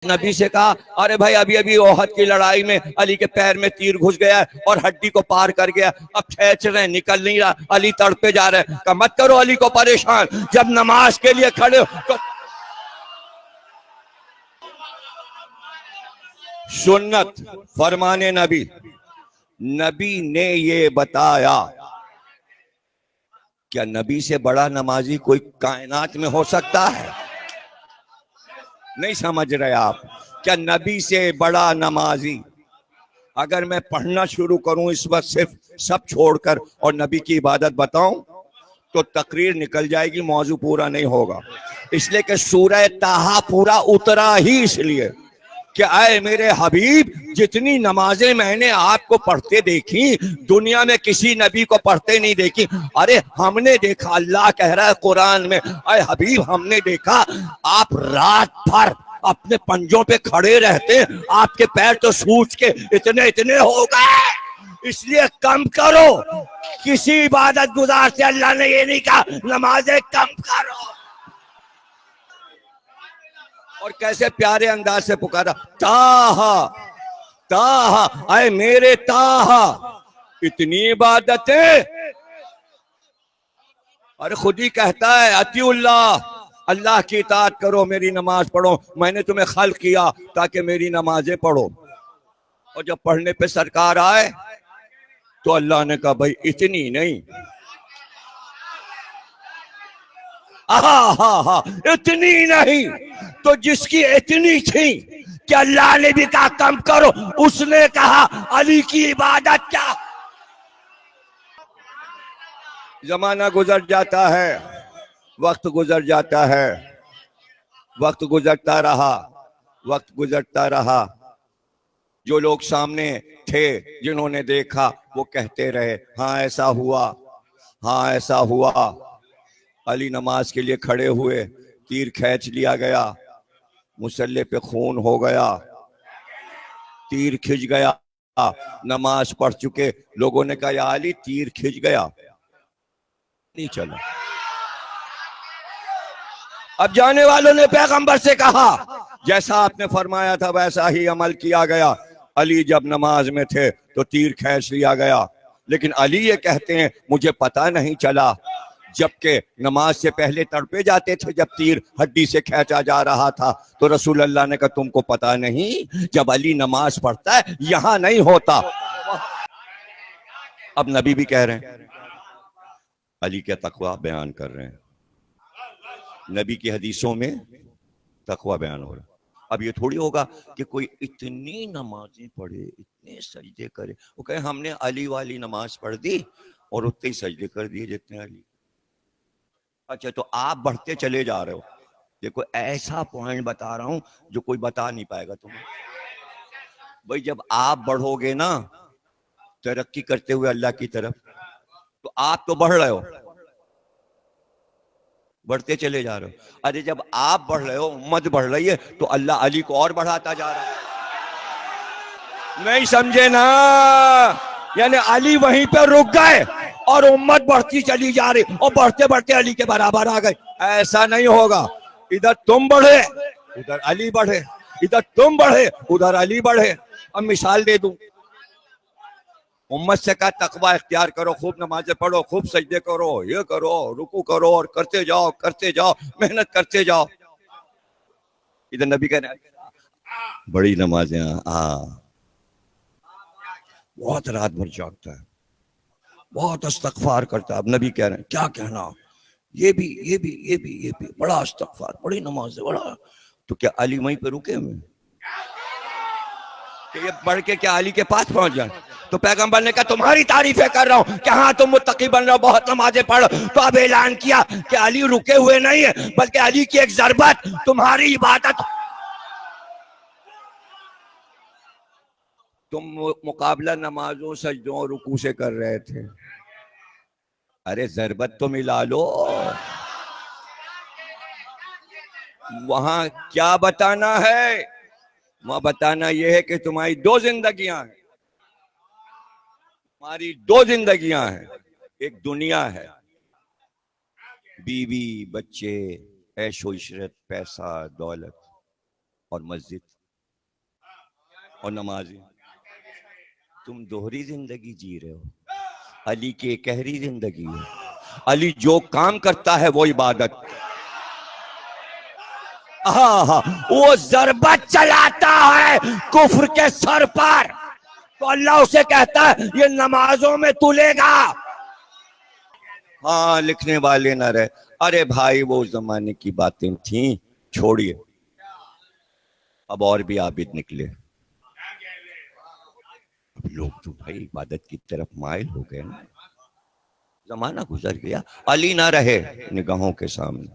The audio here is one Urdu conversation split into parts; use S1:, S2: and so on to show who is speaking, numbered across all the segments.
S1: نبی سے کہا ارے بھائی ابھی ابھی احد کی لڑائی میں علی کے پیر میں تیر گھس گیا ہے اور ہڈی کو پار کر گیا، اب کھینچ رہے ہیں نکل نہیں رہا، علی تڑپے جا رہے ہیں، کہ مت کرو علی کو پریشان، جب نماز کے لیے کھڑے ہو تو سنت فرمان نبی، نبی نے یہ بتایا، کیا نبی سے بڑا نمازی کوئی کائنات میں ہو سکتا ہے؟ نہیں سمجھ رہے آپ؟ کیا نبی سے بڑا نمازی؟ اگر میں پڑھنا شروع کروں اس وقت صرف سب چھوڑ کر اور نبی کی عبادت بتاؤں تو تقریر نکل جائے گی، موضوع پورا نہیں ہوگا، اس لیے کہ سورہ طٰہٰ پورا اترا ہی اس لیے کہ اے میرے حبیب جتنی نمازیں میں نے آپ کو پڑھتے دیکھی دنیا میں کسی نبی کو پڑھتے نہیں دیکھی۔ ارے ہم نے دیکھا، اللہ کہہ رہا ہے قرآن میں، اے حبیب ہم نے دیکھا آپ رات بھر اپنے پنجوں پہ کھڑے رہتے، آپ کے پیر تو سوج کے اتنے اتنے ہو گئے، اس لیے کم کرو۔ کسی عبادت گزار سے اللہ نے یہ نہیں کہا نمازیں کم کرو۔ اور کیسے پیارے انداز سے پکارا، طٰہٰ طٰہٰ، اے میرے طٰہٰ، اتنی عبادتیں۔ اور خود ہی کہتا ہے اطیعوا اللہ، اللہ کی اطاعت کرو، میری نماز پڑھو، میں نے تمہیں خلق کیا تاکہ میری نمازیں پڑھو۔ اور جب پڑھنے پہ سرکار آئے تو اللہ نے کہا بھائی اتنی نہیں، اتنی نہیں، تو جس کی اتنی تھی کہ اللہ نے بھی کہا کم کرو، اس نے کہا علی کی عبادت کیا۔ زمانہ گزر جاتا ہے، وقت گزر جاتا ہے، وقت گزرتا رہا، وقت گزرتا رہا، جو لوگ سامنے تھے جنہوں نے دیکھا وہ کہتے رہے ہاں ایسا ہوا، ہاں ایسا ہوا۔ علی نماز کے لیے کھڑے ہوئے، تیر کھینچ لیا گیا، مسلح پہ خون ہو گیا، تیر کھنچ گیا، نماز پڑھ چکے لوگوں نے کہا یا علی تیر کھنچ گیا، نہیں چلا۔ اب جانے والوں نے پیغمبر سے کہا جیسا آپ نے فرمایا تھا ویسا ہی عمل کیا گیا، علی جب نماز میں تھے تو تیر کھینچ لیا گیا، لیکن علی یہ کہتے ہیں مجھے پتہ نہیں چلا، جبکہ نماز سے پہلے تڑپے جاتے تھے جب تیر ہڈی سے کھینچا جا رہا تھا، تو رسول اللہ نے کہا تم کو پتہ نہیں جب علی نماز پڑھتا ہے یہاں نہیں ہوتا۔ اب نبی بھی کہہ رہے ہیں، علی کے تقویٰ بیان کر رہے ہیں، نبی کی حدیثوں میں تقویٰ بیان ہو رہا ہے۔ اب یہ تھوڑی ہوگا کہ کوئی اتنی نمازیں پڑھے، اتنے سجدے کرے، وہ کہے ہم نے علی والی نماز پڑھ دی اور اتنے ہی سجدے کر دیے جتنے علی۔ اچھا تو آپ بڑھتے چلے جا رہے ہو، دیکھو ایسا پوائنٹ بتا رہا ہوں جو کوئی بتا نہیں پائے گا تمہیں۔ بھئی جب آپ بڑھو گے نا ترقی کرتے ہوئے اللہ کی طرف، تو آپ تو بڑھ رہے ہو، بڑھتے چلے جا رہے ہو، ارے جب آپ بڑھ رہے ہو امت بڑھ رہی ہے تو اللہ علی کو اور بڑھاتا جا رہا ہے۔ نہیں سمجھے نا؟ یعنی علی وہیں پہ رک گئے اور امت بڑھتی چلی جا رہی اور بڑھتے بڑھتے علی کے برابر آ گئے۔ ایسا نہیں ہوگا، ادھر تم بڑھے ادھر علی بڑھے، ادھر تم بڑھے ادھر علی بڑھے۔ اب مثال دے دوں، امت سے کہا تقویٰ اختیار کرو، خوب نمازیں پڑھو، خوب سجدے کرو، یہ کرو، رکوع کرو، اور کرتے جاؤ، محنت کرتے جاؤ۔ ادھر نبی کہہ رہے ہیں بڑی نمازیں، بہت رات بھر جاگتا ہے، بہت استغفار کرتا ہے۔ اب نبی کہہ رہے ہیں کیا کہنا، یہ بھی بڑا استغفار، بڑی نمازیں، بڑا۔ تو کیا علی وہیں پہ رکے ہوئے کہ یہ بڑھ کے کیا علی کے پاس پہنچ جائیں؟ تو پیغمبر نے کہا تمہاری تعریفیں کر رہا ہوں کہ ہاں تم متقی بن رہے ہو، بہت نمازیں پڑھ، تو اب اعلان کیا کہ علی رکے ہوئے نہیں ہیں بلکہ علی کی ایک ضربت تمہاری عبادت۔ تم مقابلہ نمازوں سجدوں رکوع سے کر رہے تھے، ارے ضربت تو ملا لو۔ وہاں کیا بتانا ہے؟ وہاں بتانا یہ ہے کہ تمہاری دو زندگیاں ہیں، تمہاری دو زندگیاں ہیں، ایک دنیا ہے، بیوی بچے، عیش و عشرت، پیسہ دولت، اور مسجد اور نمازیں. تم دوہری زندگی جی رہے ہو. علی کی ایک گہری زندگی ہے. علی جو کام کرتا ہے وہ عبادت. وہ ضربت چلاتا ہے کفر کے سر پر تو اللہ اسے کہتا ہے یہ نمازوں میں تلے گا. ہاں لکھنے والے نہ رہے. ارے بھائی وہ زمانے کی باتیں تھیں, چھوڑیے. اب اور بھی عابد نکلے. اب لوگ تو بھائی عبادت کی طرف مائل ہو گئے نا. زمانہ گزر گیا, علی نہ رہے نگاہوں کے سامنے.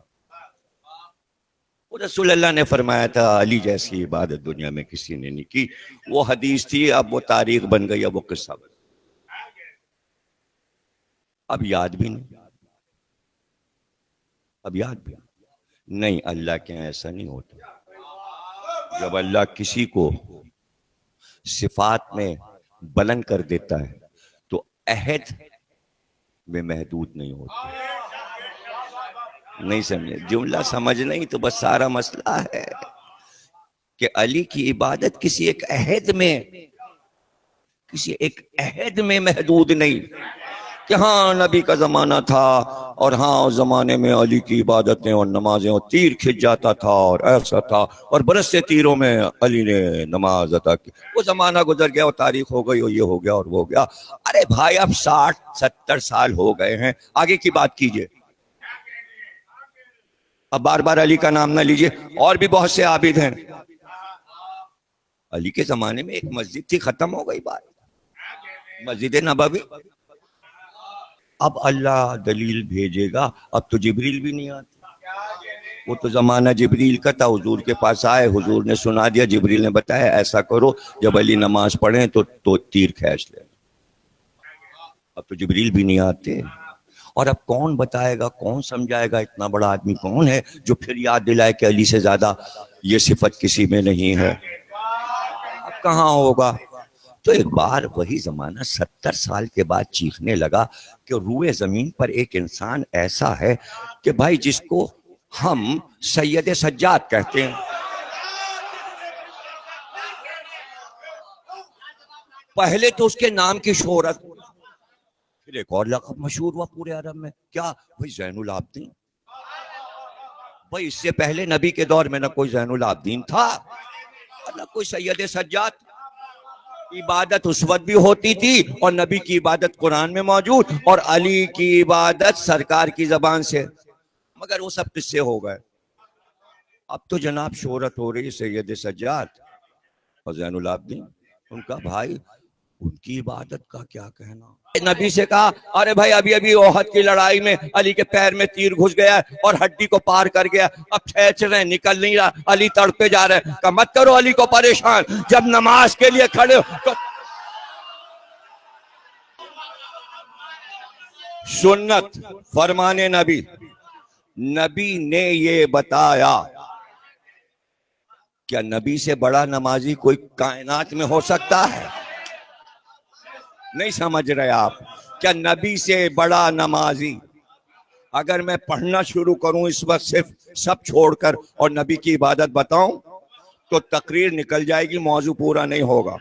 S1: رسول اللہ نے فرمایا تھا علی جیسی عبادت دنیا میں کسی نے نہیں کی. وہ حدیث تھی, اب وہ تاریخ بن گئی, اب وہ قصہ بن گیا. اب یاد بھی نہیں, اب یاد بھی نہیں. اللہ کے ایسا نہیں ہوتا. جب اللہ کسی کو صفات میں بلند کر دیتا ہے تو عہد میں محدود نہیں ہوتا. نہیں سمجھے, جملہ سمجھ نہیں تو بس سارا مسئلہ ہے کہ علی کی عبادت کسی ایک عہد میں محدود نہیں کہ ہاں نبی کا زمانہ تھا اور ہاں اس زمانے میں علی کی عبادتیں اور نمازیں اور تیر کھچ جاتا تھا اور ایسا تھا اور برس سے تیروں میں علی نے نماز عطا کی. وہ زمانہ گزر گیا اور تاریخ ہو گئی اور یہ ہو گیا اور وہ ہو گیا. ارے بھائی اب 60-70 سال ہو گئے ہیں, آگے کی بات کیجئے. اب بار بار علی کا نام نہ لیجئے, اور بھی بہت سے عابد ہیں. علی کے زمانے میں ایک مسجد تھی, ختم ہو گئی بات, مسجد نبوی. اب اللہ دلیل بھیجے گا. اب تو جبریل بھی نہیں آتے. وہ تو زمانہ جبریل کا تھا, حضور کے پاس آئے, حضور نے سنا دیا, جبریل نے بتایا ایسا کرو جب علی نماز پڑھیں تو تیر کھینچ لیں. اب تو جبریل بھی نہیں آتے. اور اب کون بتائے گا, کون سمجھائے گا, اتنا بڑا آدمی کون ہے جو پھر یاد دلائے کہ علی سے زیادہ یہ صفت کسی میں نہیں ہے. اب کہاں ہوگا. تو ایک بار وہی زمانہ 70 سال کے بعد چیخنے لگا کہ روئے زمین پر ایک انسان ایسا ہے کہ بھائی جس کو ہم سید سجاد کہتے ہیں. پہلے تو اس کے نام کی شہرت, پھر ایک اور لقب مشہور ہوا پورے عرب میں. کیا بھائی زین العابدین. بھائی اس سے پہلے نبی کے دور میں نہ کوئی زین العابدین تھا نہ کوئی سید سجاد. عبادت اس وقت بھی ہوتی تھی اور نبی کی عبادت قرآن میں موجود اور علی کی عبادت سرکار کی زبان سے, مگر وہ سب قصے ہو گئے. اب تو جناب شہرت ہو رہی سید سجاد اور زین العابدین. ان کا بھائی ان کی عبادت کا کیا کہنا. نبی سے کہا ارے بھائی ابھی احد کی لڑائی میں علی کے پیر میں تیر گھس گیا اور ہڈی کو پار کر گیا, اب کھینچ رہے نکل نہیں رہا, علی تڑپے جا رہے. کہ مت کرو علی کو پریشان, جب نماز کے لیے کھڑے ہو تو سنت فرمانے نبی. نبی نے یہ بتایا. کیا نبی سے بڑا نمازی کوئی کائنات میں ہو سکتا ہے؟ نہیں سمجھ رہے آپ. کیا نبی سے بڑا نمازی, اگر میں پڑھنا شروع کروں اس وقت صرف سب چھوڑ کر اور نبی کی عبادت بتاؤں تو تقریر نکل جائے گی, موضوع پورا نہیں ہوگا.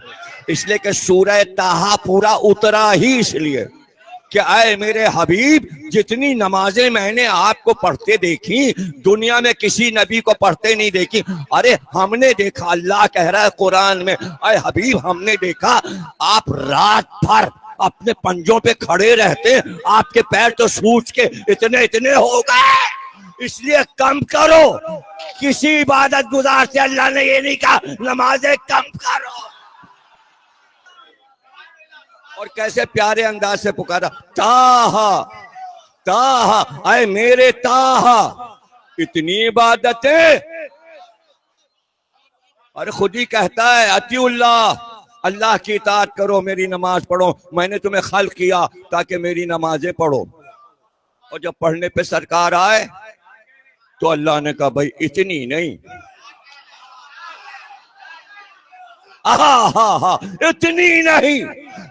S1: اس لیے کہ سورہ طٰہٰ پورا اترا ہی اس لیے کہ اے میرے حبیب جتنی نمازیں میں نے آپ کو پڑھتے دیکھی دنیا میں کسی نبی کو پڑھتے نہیں دیکھی. ارے ہم نے دیکھا, اللہ کہہ رہا ہے قرآن میں, اے حبیب ہم نے دیکھا آپ رات بھر اپنے پنجوں پہ کھڑے رہتے, آپ کے پیر تو سوج کے اتنے ہو گئے. اس لیے کم کرو. کسی عبادت گزار سے اللہ نے یہ نہیں کہا نمازیں کم کرو. اور کیسے پیارے انداز سے پکارا, طٰہٰ طٰہٰ اے میرے طٰہٰ, اتنی عبادتیں. اور خود ہی کہتا ہے اطیعوا اللہ, اللہ کی اطاعت کرو, میری نماز پڑھو. میں نے تمہیں خلق کیا تاکہ میری نمازیں پڑھو. اور جب پڑھنے پہ سرکار آئے تو اللہ نے کہا بھائی اتنی نہیں, اتنی نہیں.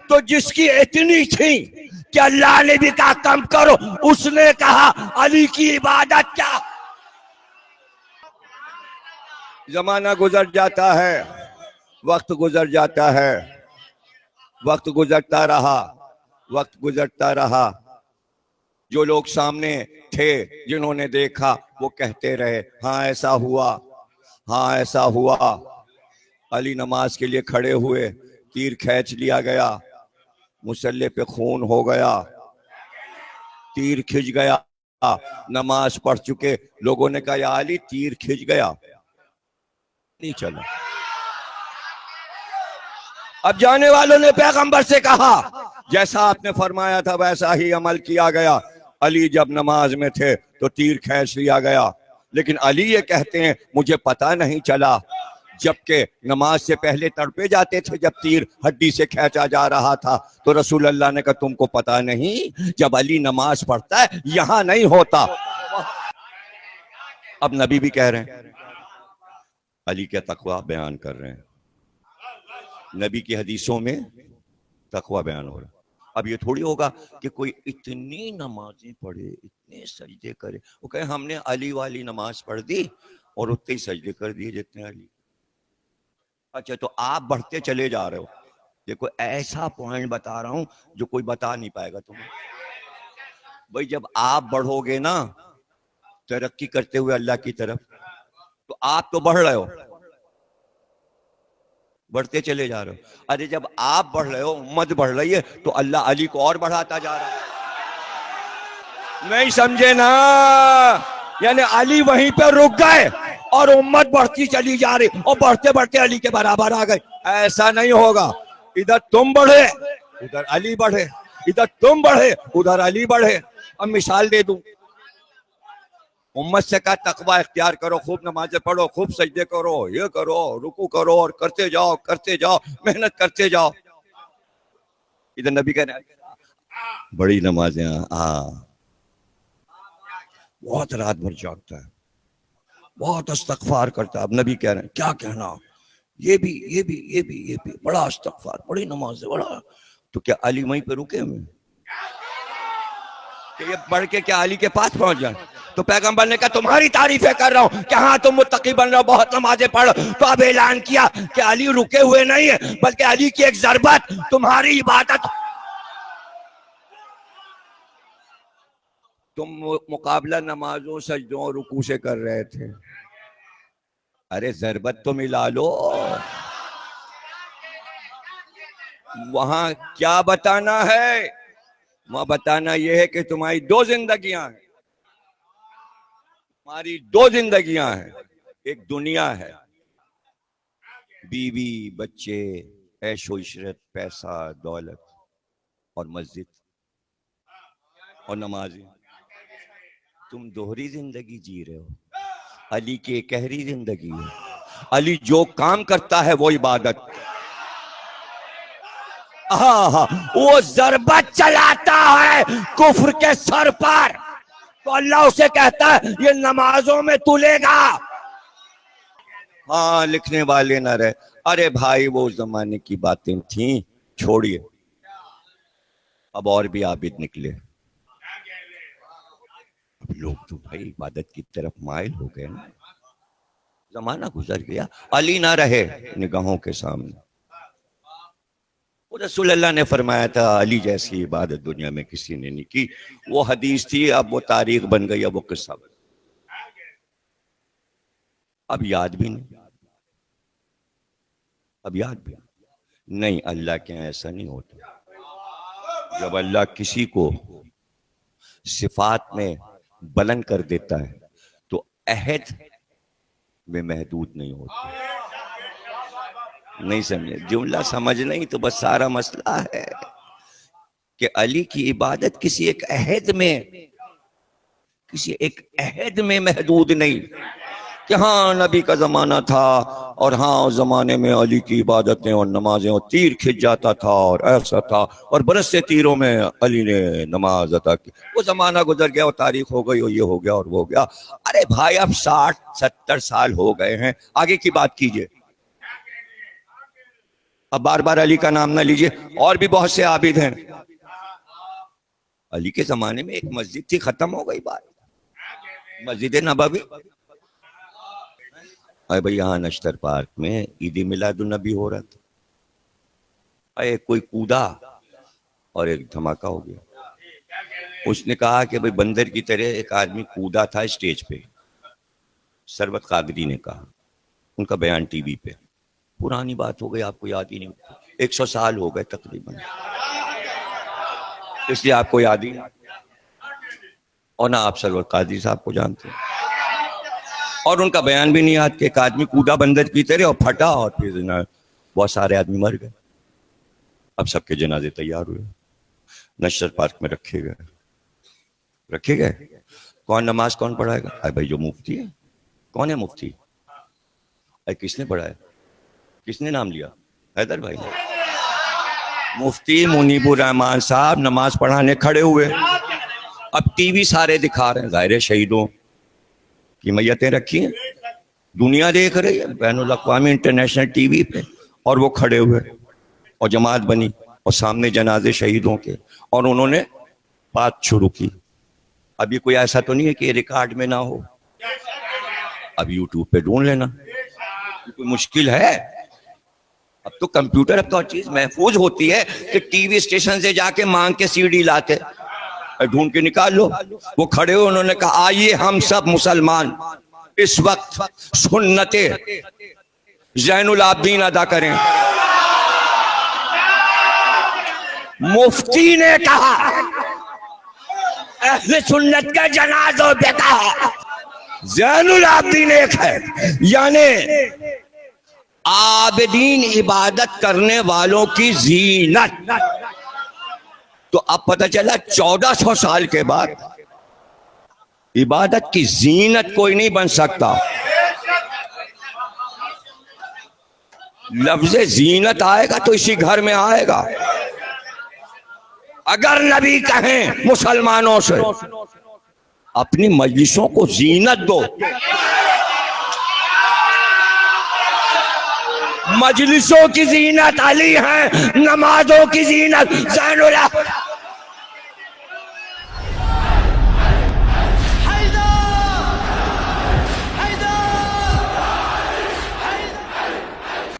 S1: تو جس کی اتنی تھی کہ اللہ نے بھی کہا کم کرو, اس نے کہا علی کی عبادت کیا. زمانہ گزر جاتا ہے، وقت گزر جاتا ہے، وقت گزرتا رہا، وقت گزرتا رہا، جو لوگ سامنے تھے جنہوں نے دیکھا وہ کہتے رہے ہاں ایسا ہوا، ہاں ایسا ہوا۔ علی نماز کے لیے کھڑے ہوئے، تیر کھینچ لیا گیا، مسلح پہ خون ہو گیا، تیر کھنچ گیا، نماز پڑھ چکے لوگوں نے کہا یا علی تیر کھنچ گیا، نہیں چلا۔ اب جانے والوں نے پیغمبر سے کہا جیسا آپ نے فرمایا تھا ویسا ہی عمل کیا گیا، علی جب نماز میں تھے تو تیر کھینچ لیا گیا، لیکن علی یہ کہتے ہیں مجھے پتا نہیں چلا، جبکہ نماز سے پہلے تڑپے جاتے تھے جب تیر ہڈی سے کھینچا جا رہا تھا، تو رسول اللہ نے کہا تم کو پتا نہیں جب علی نماز پڑھتا ہے یہاں نہیں ہوتا۔ اب نبی بھی کہہ رہے ہیں، علی کے تقوی بیان کر رہے ہیں، نبی کی حدیثوں میں تقوی بیان ہو رہا ہے۔ اب یہ تھوڑی ہوگا کہ کوئی اتنی نمازیں پڑھے، اتنے سجدے کرے، وہ کہے ہم نے علی والی نماز پڑھ دی اور اتنے ہی سجدے کر دیے جتنے علی۔ اچھا تو آپ بڑھتے چلے جا رہے ہو، دیکھو ایسا پوائنٹ بتا رہا ہوں جو کوئی بتا نہیں پائے گا تمہیں۔ بھئی جب آپ بڑھو گے نا ترقی کرتے ہوئے اللہ کی طرف، تو آپ تو بڑھ رہے ہو، بڑھتے چلے جا رہے ہو، ارے جب آپ بڑھ رہے ہو امت بڑھ رہی ہے تو اللہ علی کو اور بڑھاتا جا رہا ہے۔ نہیں سمجھے نا، یعنی علی وہیں پہ رک گئے اور امت بڑھتی چلی جا رہی اور بڑھتے بڑھتے علی کے برابر آ گئے۔ ایسا نہیں ہوگا، ادھر تم بڑھے ادھر علی بڑھے، ادھر تم بڑھے ادھر علی بڑھے۔ اب مثال دے دوں، امت سے کہا تقوی اختیار کرو، خوب نمازیں پڑھو، خوب سجدے کرو، یہ کرو، رکوع کرو، اور کرتے جاؤ، محنت کرتے جاؤ۔ ادھر نبی کہہ رہے ہیں بڑی نمازیں، بہت رات بھر جاگتا ہے، بہت استغفار کرتا ہے۔ اب نبی کہہ رہے ہیں کیا کہنا، یہ بھی بڑا استغفار، بڑی نمازیں، بڑا۔ تو کیا علی وہیں پہ رکے ہوئے کہ یہ بڑھ کے کیا علی کے پاس پہنچ جائیں؟ تو پیغمبر نے کہا تمہاری تعریفیں کر رہا ہوں کہ ہاں تم متقی بن رہے ہو، بہت نمازیں پڑھ، تو اب اعلان کیا کہ علی رکے ہوئے نہیں ہے بلکہ علی کی ایک ضربت تمہاری عبادت۔ تم مقابلہ نمازوں سجدوں رکوع سے کر رہے تھے، ارے ضربت تو ملا لو۔ وہاں کیا بتانا ہے؟ وہاں بتانا یہ ہے کہ تمہاری دو زندگیاں ہیں، تمہاری دو زندگیاں ہیں، ایک دنیا ہے، بیوی بچے، عیش و عشرت، پیسہ دولت، اور مسجد اور نمازیں۔ تم دوہری زندگی جی رہے ہو، علی کی ایک گہری زندگی ہے، علی جو کام کرتا ہے وہ عبادت، وہ ضربت چلاتا ہے کفر کے سر پر تو اللہ اسے کہتا ہے یہ نمازوں میں تلے گا۔ ہاں لکھنے والے نہ رہے، ارے بھائی وہ زمانے کی باتیں تھیں، چھوڑیے، اب اور بھی عابد نکلے، اب لوگ تو بھائی عبادت کی طرف مائل ہو گئے نا، زمانہ گزر گیا، علی نہ رہے نگاہوں کے سامنے۔ رسول اللہ نے فرمایا تھا علی جیسی عبادت دنیا میں کسی نے نہیں کی، وہ حدیث تھی، اب وہ تاریخ بن گئی، اب وہ قصہ بن گئی، اب یاد بھی نہیں، اب یاد بھی نہیں۔ اللہ کے ایسا نہیں ہوتا، جب اللہ کسی کو صفات میں بلند کر دیتا ہے تو عہد میں محدود نہیں ہوتا۔ نہیں سمجھے، جملہ سمجھ نہیں تو بس سارا مسئلہ ہے کہ علی کی عبادت کسی ایک عہد میں محدود نہیں کہ ہاں نبی کا زمانہ تھا اور ہاں اس زمانے میں علی کی عبادتیں اور نمازیں اور تیر کھنچ جاتا تھا اور ایسا تھا اور برس سے تیروں میں علی نے نماز عطا کی، وہ زمانہ گزر گیا اور تاریخ ہو گئی اور یہ ہو گیا اور وہ ہو گیا۔ ارے بھائی اب 60-70 سال ہو گئے ہیں، آگے کی بات کیجئے، اب بار بار علی کا نام نہ لیجئے، اور بھی بہت سے عابد ہیں۔ علی کے زمانے میں ایک مسجد تھی، ختم ہو گئی بات، مسجد نبوی، ارے بھائی یہاں نشتر پارک میں عید میلاد النبی ہو رہا تھا، ارے کوئی کودا اور ایک دھماکہ ہو گیا. اس نے کہا کہ بھائی بندر کی طرح ایک آدمی کودا تھا اسٹیج پہ. سربت قادری نے کہا، ان کا بیان ٹی وی پہ. پرانی بات ہو گئی، آپ کو یاد ہی نہیں، 100 سال ہو گئے تقریباً، اس لیے آپ کو یاد ہی نہیں، اور نہ آپ سربت قادری صاحب کو جانتے ہیں، اور ان کا بیان بھی نہیں یاد کہ ایک آدمی کودا بندر کی طرح اور پھٹا، اور پھر بہت سارے آدمی مر گئے. اب سب کے جنازے تیار ہوئے، نشتر پارک میں رکھے گئے. کون نماز کون پڑھائے گا؟ ارے بھائی جو مفتی ہے. کون ہے مفتی؟ ارے کس نے پڑھایا؟ کس نے نام لیا؟ حیدر بھائی نے. مفتی منیب الرحمان صاحب نماز پڑھانے کھڑے ہوئے. اب ٹی وی سارے دکھا رہے ہیں، ظاہر شہیدوں کی میتیں رکھی ہیں، دنیا دیکھ رہی ہے بین الاقوامی انٹرنیشنل ٹی وی پہ، اور وہ کھڑے ہوئے اور جماعت بنی اور سامنے جنازے شہیدوں کے، اور انہوں نے بات شروع کی. اب یہ کوئی ایسا تو نہیں ہے کہ یہ ریکارڈ میں نہ ہو، اب یوٹیوب پہ ڈھونڈ لینا، کوئی مشکل ہے؟ اب تو کمپیوٹر، اب تو چیز محفوظ ہوتی ہے کہ ٹی وی اسٹیشن سے جا کے مانگ کے سی ڈی لاتے، ڈھونڈ کے نکال لو. وہ کھڑے ہوئے، انہوں نے کہا آئیے ہم سب مسلمان اس وقت سنت زین العابدین ادا کریں. مفتی نے کہا، اہل سنت کے جنازوں پہ کہا زین العابدین ایک ہے، یعنی عابدین عبادت کرنے والوں کی زینت. تو اب پتہ چلا 1400 سال کے بعد عبادت کی زینت کوئی نہیں بن سکتا. لفظ زینت آئے گا تو اسی گھر میں آئے گا. اگر نبی کہیں مسلمانوں سے اپنی مجلسوں کو زینت دو، مجلسوں کی زینت علی ہے، نمازوں کی زینت زین اللہ.